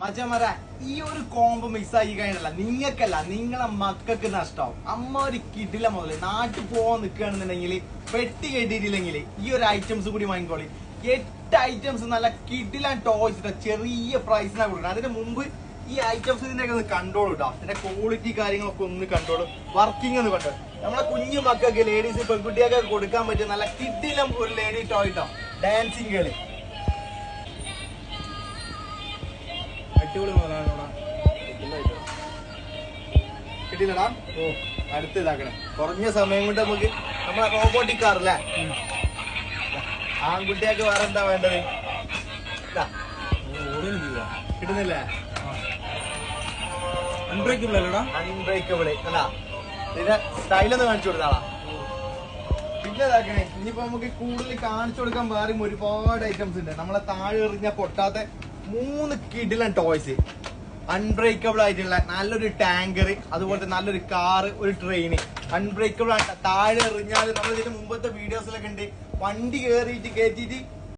മച്ചന്മാര ഈ ഒരു കോംബോ മിസ്സായി കഴിഞ്ഞല്ല നിങ്ങൾക്കല്ല നിങ്ങളെ മക്കൾക്ക് നഷ്ടമാവും. അമ്മ ഒരു കിടില മുതല് നാട്ടിൽ പോവാൻ നിൽക്കുകയാണെന്നുണ്ടെങ്കിൽ പെട്ടി കെട്ടിയിട്ടില്ലെങ്കിൽ ഈ ഒരു ഐറ്റംസ് കൂടി വാങ്ങിക്കോളി. 8 ഐറ്റംസ് നല്ല കിടിലൻ ടോയ്സ് ചെറിയ പ്രൈസിനാണ് കൊടുക്കണം. അതിന് മുമ്പ് ഈ ഐറ്റംസ് ഇതിന്റെയൊക്കെ ഒന്ന് കണ്ടോളൂ കേട്ടോ. ഇതിന്റെ ക്വാളിറ്റി കാര്യങ്ങളൊക്കെ ഒന്ന് കണ്ടോളൂ, വർക്കിംഗ് ഒന്ന് കണ്ടോളൂ. നമ്മളെ കുഞ്ഞു മക്കൾക്ക് ലേഡീസ് പെൺകുട്ടിയൊക്കെ കൊടുക്കാൻ പറ്റിയ നല്ല കിടിലം ഒരു ലേഡി ടോയ് ട്ടോ. ഡാൻസിങ് കളി അടിപൊളി മുതലാണോടാ, കിട്ടില്ലടാ. ഓ അടുത്ത് ഇതാക്കണേ. കുറഞ്ഞ സമയം കൊണ്ട് നമുക്ക് നമ്മളെ റോബോട്ടിക് കാർ അല്ലേ, ആൺകുട്ടിയൊക്കെ വേറെ എന്താ വേണ്ടത്? കിട്ടുന്നില്ലേ? അൺബ്രേക്കബിൾ അല്ലടാ, അൺബ്രേക്കബിള് അല്ല. ഇതിന്റെ സ്റ്റൈലൊന്ന് കാണിച്ചു കൊടുത്താളാ. പിന്നെ ഇതാക്കണേ, ഇനിയിപ്പോ നമുക്ക് കൂടുതൽ കാണിച്ചു കൊടുക്കാൻ വേറെയും ഒരുപാട് ഐറ്റംസ് ഉണ്ട്. നമ്മളെ താഴെ എറിഞ്ഞ പൊട്ടാത്ത 3 കിടിലൻ ടോയ്സ്, അൺബ്രേക്കബിൾ ആയിട്ടുള്ള നല്ലൊരു ടാങ്കർ, അതുപോലത്തെ നല്ലൊരു കാറ്, ഒരു ട്രെയിന്. അൺബ്രേക്കബിൾ ആണ്. താഴെ എറിഞ്ഞാൽ നമ്മൾ ഇതിന്റെ മുമ്പത്തെ വീഡിയോസിലൊക്കെ ഉണ്ട്, വണ്ടി കയറ്റിയിട്ട്